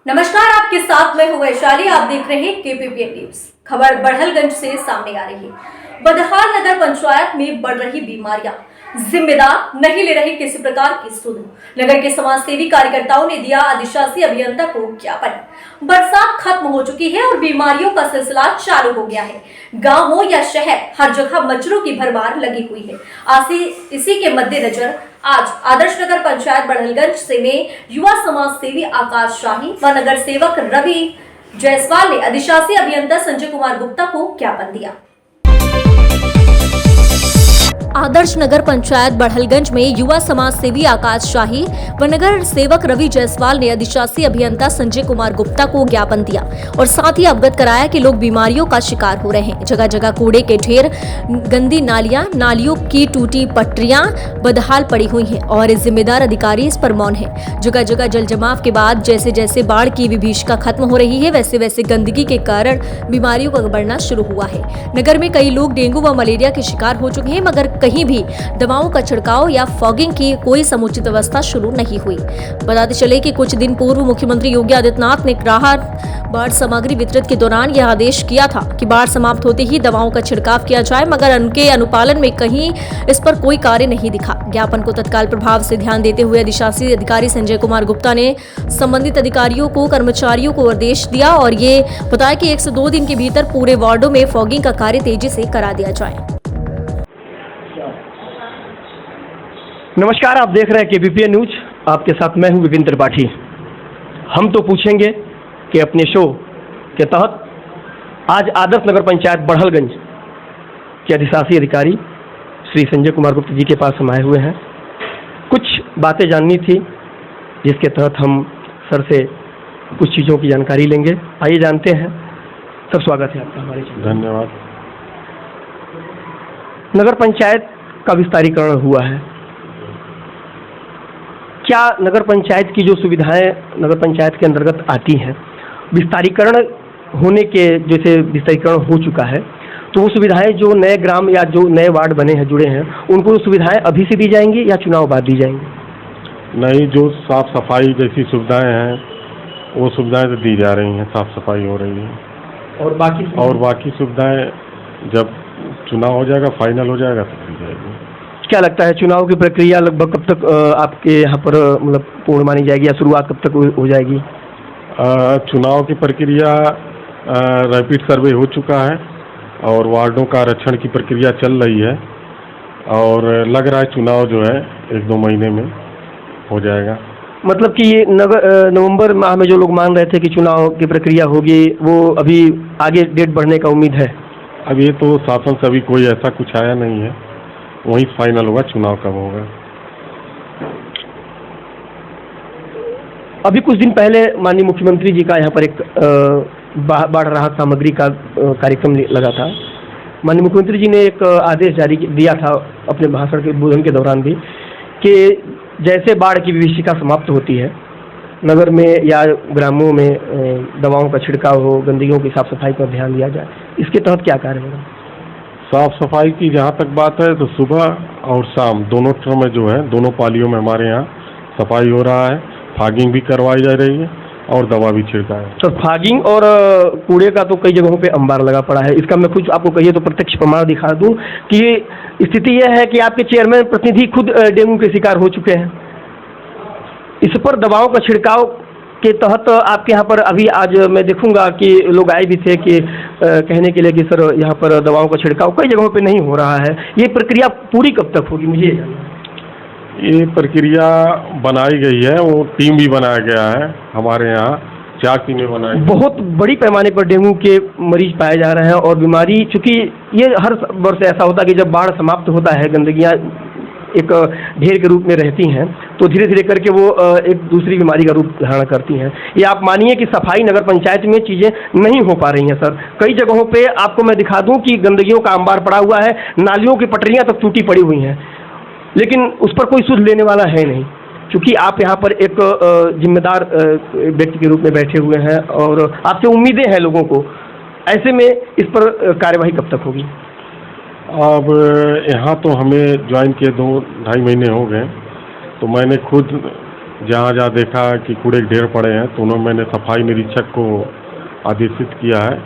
नमस्कार, आपके साथ मैं हूं वैशाली। आप देख रहे हैं केपीपीएन न्यूज। खबर बड़हलगंज से सामने आ रही है। बदहाल नगर पंचायत में बढ़ रही बीमारियां जिम्मेदार नहीं ले रही किसी प्रकार की सुध। नगर के समाज सेवी कार्यकर्ताओं ने दिया अधिशासी अभियंता को ज्ञापन। बरसात खत्म हो चुकी है और बीमारियों का सिलसिला चालू हो गया है। गांव हो या शहर, हर जगह मच्छरों की भरमार लगी हुई है। इसी के मद्देनजर आज आदर्श नगर पंचायत बड़हलगंज से में युवा समाज सेवी आकाश शाही व नगर सेवक रवि जायसवाल ने अधिशासी अभियंता संजय कुमार गुप्ता को ज्ञापन दिया। आदर्श नगर पंचायत बड़हलगंज में युवा समाज सेवी आकाश शाही व नगर सेवक रवि जायसवाल ने अधिशासी अभियंता संजय कुमार गुप्ता को ज्ञापन दिया और साथ ही अवगत कराया कि लोग बीमारियों का शिकार हो रहे हैं। जगह जगह कूड़े के ढेर, गंदी नालियां, नालियों की टूटी पटरियां बदहाल पड़ी हुई हैं और जिम्मेदार अधिकारी इस पर मौन है। जगह जगह जल जमाव के बाद जैसे जैसे बाढ़ की विभीषिका खत्म हो रही है, वैसे वैसे गंदगी के कारण बीमारियों का बढ़ना शुरू हुआ है। नगर में कई लोग डेंगू व मलेरिया के शिकार हो चुके हैं, मगर कहीं भी दवाओं का छिड़काव या फॉगिंग की कोई समुचित व्यवस्था शुरू नहीं हुई। बताते चले कि कुछ दिन पूर्व मुख्यमंत्री योगी आदित्यनाथ ने राहत बाढ़ सामग्री वितरित के दौरान यह आदेश किया था कि बाढ़ समाप्त होते ही दवाओं का छिड़काव किया जाए, मगर उनके अनुपालन में कहीं इस पर कोई कार्य नहीं दिखा। ज्ञापन को तत्काल प्रभाव से ध्यान देते हुए अधिशासी अधिकारी संजय कुमार गुप्ता ने संबंधित अधिकारियों को, कर्मचारियों को निर्देश दिया और ये बताया कि 1 से 2 दिन के भीतर पूरे वार्डों में फॉगिंग का कार्य तेजी से करा दिया जाए। नमस्कार, आप देख रहे हैं केपीपीएन न्यूज। आपके साथ मैं हूं विपिन त्रिपाठी। हम तो पूछेंगे कि अपने शो के तहत आज आदर्श नगर पंचायत बड़हलगंज के अधिशासी अधिकारी श्री संजय कुमार गुप्ता जी के पास हम आए हुए हैं। कुछ बातें जाननी थी जिसके तहत हम सर से कुछ चीज़ों की जानकारी लेंगे। आइए जानते हैं। सर, स्वागत है आपका हमारे चैनल। धन्यवाद। नगर पंचायत का विस्तारीकरण हुआ है। क्या नगर पंचायत की जो सुविधाएं नगर पंचायत के अंतर्गत आती हैं, विस्तारीकरण होने के जैसे विस्तारीकरण हो चुका है, तो वो सुविधाएं जो नए ग्राम या जो नए वार्ड बने हैं, जुड़े हैं, उनको सुविधाएं अभी से दी जाएंगी या चुनाव बाद दी जाएंगी? नहीं, जो साफ सफाई जैसी सुविधाएं हैं वो सुविधाएं तो दी जा रही हैं, साफ सफाई हो रही है। और बाकी सुविधाएं जब चुनाव हो जाएगा, फाइनल हो जाएगा, तो दी जाएगी। क्या लगता है चुनाव की प्रक्रिया लगभग कब तक आपके यहाँ पर मतलब पूर्ण मानी जाएगी या शुरुआत कब तक हो जाएगी? चुनाव की प्रक्रिया रैपिड सर्वे हो चुका है और वार्डों का आरक्षण की प्रक्रिया चल रही है और लग रहा है चुनाव जो है 1-2 महीने में हो जाएगा। मतलब कि ये नवंबर माह में जो लोग मान रहे थे कि चुनाव की प्रक्रिया होगी, वो अभी आगे डेट बढ़ने का उम्मीद है? अब ये तो शासन से अभी कोई ऐसा कुछ आया नहीं है, वही फाइनल होगा चुनाव कब होगा। अभी कुछ दिन पहले माननीय मुख्यमंत्री जी का यहाँ पर एक बाढ़ राहत सामग्री का कार्यक्रम लगा था। माननीय मुख्यमंत्री जी ने एक आदेश जारी दिया था अपने भाषण के उद्बोधन के दौरान भी कि जैसे बाढ़ की विभीषिका समाप्त होती है, नगर में या ग्रामों में दवाओं का छिड़काव हो, गंदगियों की साफ सफाई पर ध्यान दिया जाए। इसके तहत क्या कार्य होगा? साफ सफाई की जहाँ तक बात है तो सुबह और शाम दोनों टर्म में जो है, दोनों पालियों में हमारे यहाँ सफाई हो रहा है, फॉगिंग भी करवाई जा रही है और दवा भी छिड़का है। तो फॉगिंग और कूड़े का तो कई जगहों पे अंबार लगा पड़ा है। इसका मैं कुछ आपको कहिए तो प्रत्यक्ष प्रमाण दिखा दूं कि स्थिति यह है कि आपके चेयरमैन प्रतिनिधि खुद डेंगू के शिकार हो चुके हैं। इस पर दवाओं का छिड़काव के तहत आपके यहाँ पर अभी आज मैं देखूंगा कि लोग आए भी थे कि कहने के लिए कि सर यहाँ पर दवाओं का छिड़काव कई जगहों पे नहीं हो रहा है। ये प्रक्रिया पूरी कब तक होगी, मुझे ये प्रक्रिया बनाई गई है, वो टीम भी बनाया गया है हमारे यहाँ, 4 टीमें बनाई। बहुत बड़ी पैमाने पर डेंगू के मरीज पाए जा रहे हैं और बीमारी, चूंकि ये हर वर्ष ऐसा होता है कि जब बाढ़ समाप्त होता है, गंदगियाँ एक ढेर के रूप में रहती हैं, तो धीरे धीरे करके वो एक दूसरी बीमारी का रूप धारण करती हैं। ये आप मानिए कि सफाई नगर पंचायत में चीज़ें नहीं हो पा रही हैं सर। कई जगहों पे आपको मैं दिखा दूं कि गंदगियों का अंबार पड़ा हुआ है, नालियों की पटरियां तक टूटी पड़ी हुई हैं, लेकिन उस पर कोई सुध लेने वाला है नहीं। क्योंकि आप यहाँ पर एक जिम्मेदार व्यक्ति के रूप में बैठे हुए हैं और आपसे उम्मीदें हैं लोगों को, ऐसे में इस पर कार्यवाही कब तक होगी? अब यहाँ तो हमें ज्वाइन किए 2-2.5 महीने हो गए, तो मैंने खुद जहाँ जहाँ देखा कि कूड़े के ढेर पड़े हैं तो उन्होंने मैंने सफाई निरीक्षक को आदेशित किया है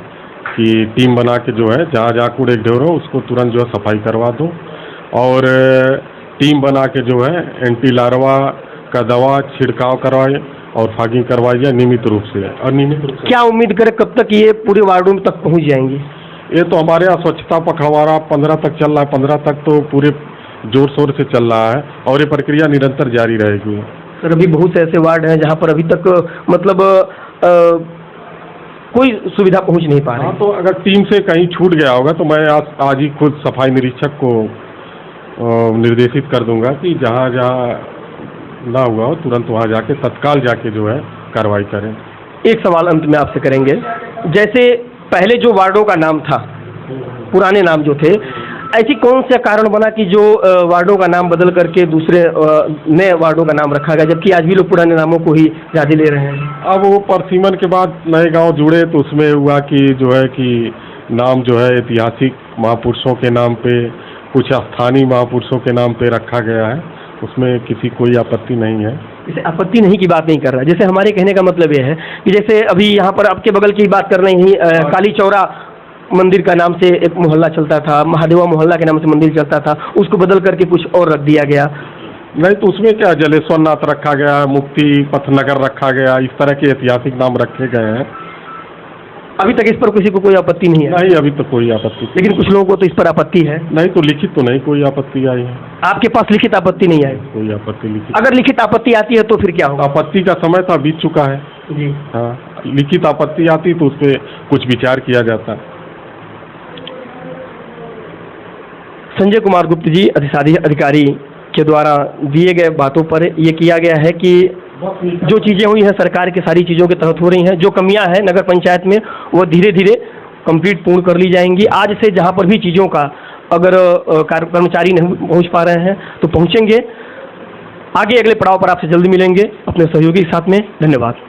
कि टीम बना के जो है जहाँ जहाँ कूड़े के ढेर हो उसको तुरंत जो है सफाई करवा दो, और टीम बना के जो है एंटी लार्वा का दवा छिड़काव करवाए और फॉगिंग करवाई जाए नियमित रूप से। और नियमित रूप से क्या उम्मीद करें कब तक ये पूरे वार्डों तक पहुंच जाएंगी? ये तो हमारे यहाँ स्वच्छता पखवाड़ा 15 तक चल रहा है, 15 तक तो पूरे जोर शोर से चल रहा है और ये प्रक्रिया निरंतर जारी रहेगी। सर अभी बहुत से ऐसे वार्ड हैं जहां पर अभी तक मतलब कोई सुविधा पहुंच नहीं पा रही। हाँ, तो अगर टीम से कहीं छूट गया होगा तो मैं आज ही खुद सफाई निरीक्षक को निर्देशित कर दूंगा कि जहाँ जहाँ ना हुआ हो तुरंत वहाँ जाके तत्काल जाके जो है कार्रवाई करें। एक सवाल अंत में आपसे करेंगे, जैसे पहले जो वार्डों का नाम था, पुराने नाम जो थे, ऐसी कौन सा कारण बना कि जो वार्डों का नाम बदल करके दूसरे नए वार्डों का नाम रखा गया, जबकि आज भी लोग पुराने नामों को ही ज़्यादा ले रहे हैं? अब वो परसीमन के बाद नए गांव जुड़े तो उसमें हुआ कि जो है कि नाम जो है ऐतिहासिक महापुरुषों के नाम पे, कुछ स्थानीय महापुरुषों के नाम पे रखा गया है, उसमें किसी कोई आपत्ति नहीं है। जैसे आपत्ति नहीं की बात नहीं कर रहा, जैसे हमारे कहने का मतलब ये है कि जैसे अभी यहाँ पर आपके बगल की बात कर रहे हैं, काली चौरा मंदिर का नाम से एक मोहल्ला चलता था, महादेवा मोहल्ला के नाम से मंदिर चलता था, उसको बदल करके कुछ और रख दिया गया। नहीं तो उसमें क्या जलेश्वर नाथ रखा गया, मुक्ति पथनगर रखा गया, इस तरह के ऐतिहासिक नाम रखे गए हैं। अभी तक इस पर किसी को कोई आपत्ति नहीं है? नहीं, अभी तो कोई आपत्ति। लेकिन कुछ लोगों को तो इस पर आपत्ति है। नहीं तो लिखित तो नहीं कोई आपत्ति आई है। आपके पास लिखित आपत्ति नहीं आई? कोई आपत्ति लिखित। अगर लिखित आपत्ति आती है तो फिर क्या होगा? आपत्ति का समय था, बीत चुका है जी। हाँ, लिखित आपत्ति आती तो उस पर कुछ विचार किया जाता। संजय कुमार गुप्त जी अधिकारी के द्वारा दिए गए बातों पर यह किया गया है कि जो चीज़ें हुई हैं सरकार की सारी चीज़ों के तहत हो रही हैं, जो कमियां हैं नगर पंचायत में वो धीरे धीरे कंप्लीट पूर्ण कर ली जाएंगी। आज से जहां पर भी चीज़ों का अगर कर्मचारी नहीं पहुंच पा रहे हैं तो पहुंचेंगे। आगे अगले पड़ाव पर आपसे जल्दी मिलेंगे अपने सहयोगी के साथ में। धन्यवाद।